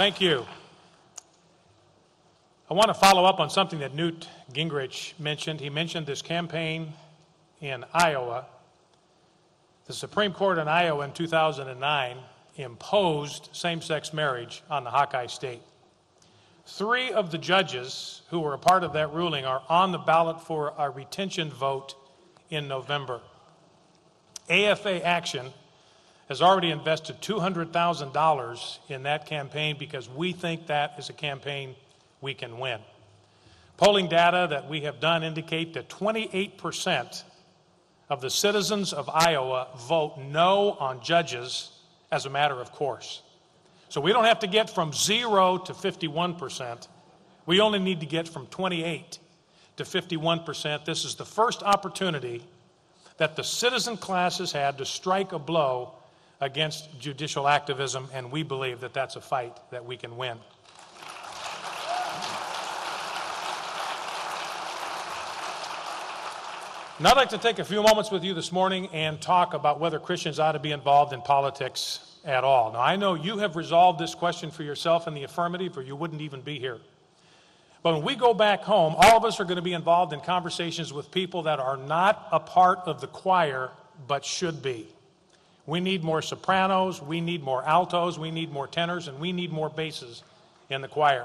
Thank you. I want to follow up on something that Newt Gingrich mentioned. He mentioned this campaign in Iowa. The Supreme Court in Iowa in 2009 imposed same-sex marriage on the Hawkeye State. 3 of the judges who were a part of that ruling are on the ballot for a retention vote in November. AFA Action has already invested $200,000 in that campaign because we think that is a campaign we can win. Polling data that we have done indicate that 28% of the citizens of Iowa vote no on judges as a matter of course. So we don't have to get from 0 to 51%. We only need to get from 28 to 51%. This is the first opportunity that the citizen class has had to strike a blow against judicial activism, and we believe that that's a fight that we can win. Now I'd like to take a few moments with you this morning and talk about whether Christians ought to be involved in politics at all. Now I know you have resolved this question for yourself in the affirmative, or you wouldn't even be here. But when we go back home, all of us are going to be involved in conversations with people that are not a part of the choir, but should be. We need more sopranos, we need more altos, we need more tenors, and we need more basses in the choir.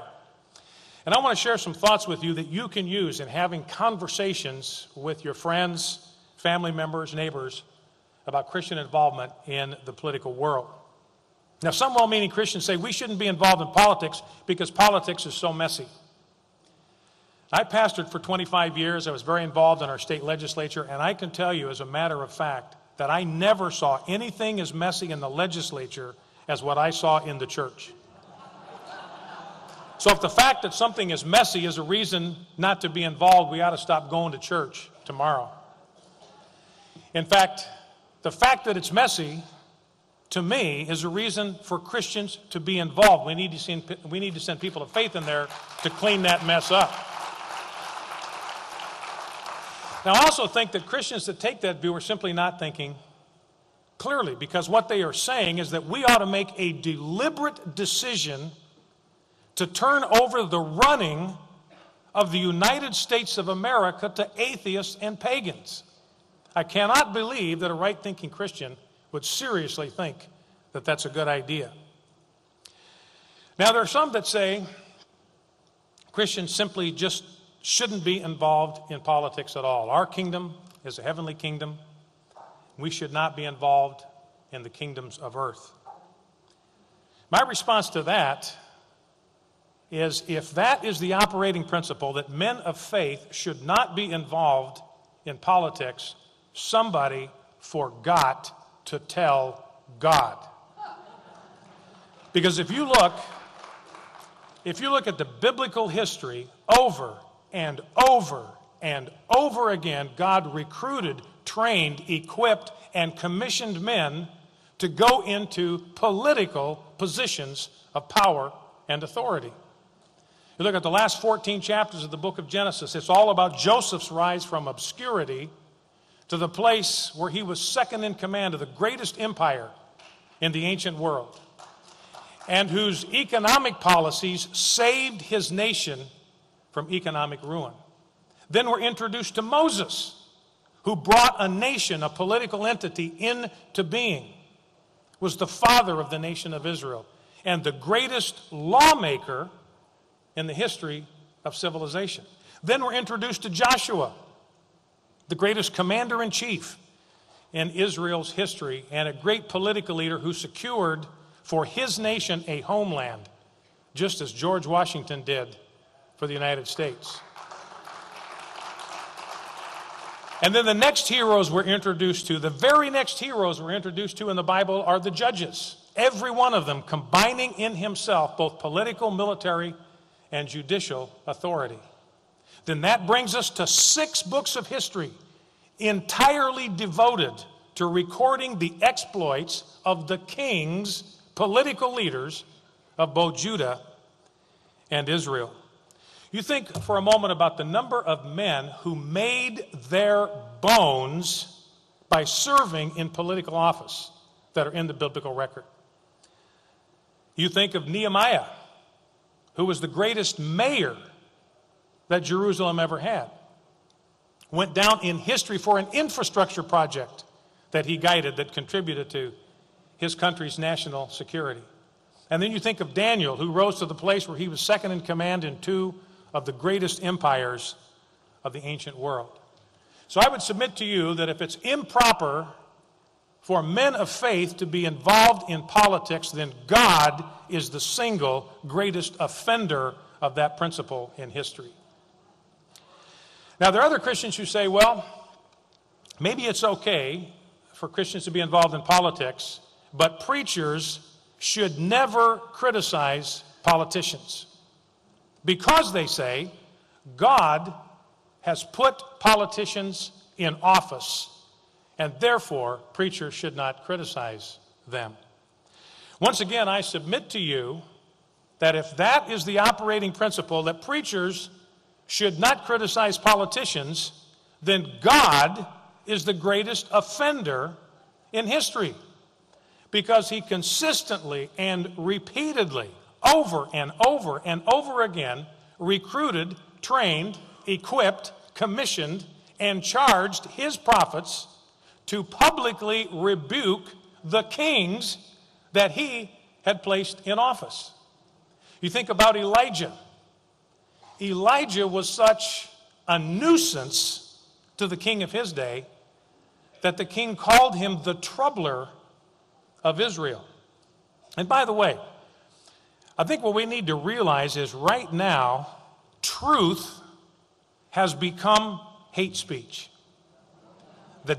And I want to share some thoughts with you that you can use in having conversations with your friends, family members, neighbors about Christian involvement in the political world. Now, some well-meaning Christians say we shouldn't be involved in politics because politics is so messy. I pastored for 25 years. I was very involved in our state legislature, and I can tell you as a matter of fact that I never saw anything as messy in the legislature as what I saw in the church. So if the fact that something is messy is a reason not to be involved, we ought to stop going to church tomorrow. In fact, the fact that it's messy, to me, is a reason for Christians to be involved. We need to send people of faith in there to clean that mess up. Now, I also think that Christians that take that view are simply not thinking clearly, because what they are saying is that we ought to make a deliberate decision to turn over the running of the United States of America to atheists and pagans. I cannot believe that a right-thinking Christian would seriously think that that's a good idea. Now, there are some that say Christians simply just shouldn't be involved in politics at all. Our kingdom is a heavenly kingdom. We should not be involved in the kingdoms of earth. My response to that is, if that is the operating principle, that men of faith should not be involved in politics, somebody forgot to tell God. Because if you look at the biblical history, over and over and over again, God recruited, trained, equipped, and commissioned men to go into political positions of power and authority. You look at the last 14 chapters of the book of Genesis, it's all about Joseph's rise from obscurity to the place where he was second in command of the greatest empire in the ancient world, and whose economic policies saved his nation from economic ruin. Then we're introduced to Moses, who brought a nation, a political entity, into being, was the father of the nation of Israel, and the greatest lawmaker in the history of civilization. Then we're introduced to Joshua, the greatest commander-in-chief in Israel's history, and a great political leader who secured for his nation a homeland, just as George Washington did for the United States. And then the next heroes we're introduced to, the very next heroes we're introduced to in the Bible are the judges. Every one of them combining in himself both political, military, and judicial authority. Then that brings us to 6 books of history entirely devoted to recording the exploits of the kings, political leaders of both Judah and Israel. You think for a moment about the number of men who made their bones by serving in political office that are in the biblical record. You think of Nehemiah, who was the greatest mayor that Jerusalem ever had, went down in history for an infrastructure project that he guided that contributed to his country's national security. And then you think of Daniel, who rose to the place where he was second in command in two of the greatest empires of the ancient world. So I would submit to you that if it's improper for men of faith to be involved in politics, then God is the single greatest offender of that principle in history. Now, there are other Christians who say, well, maybe it's okay for Christians to be involved in politics, but preachers should never criticize politicians because, they say, God has put politicians in office, and therefore preachers should not criticize them. Once again, I submit to you that if that is the operating principle, that preachers should not criticize politicians, then God is the greatest offender in history, because he consistently and repeatedly, over and over and over again, recruited, trained, equipped, commissioned, and charged his prophets to publicly rebuke the kings that he had placed in office. You think about Elijah. Elijah was such a nuisance to the king of his day that the king called him the troubler of Israel. And by the way, I think what we need to realize is right now, truth has become hate speech. The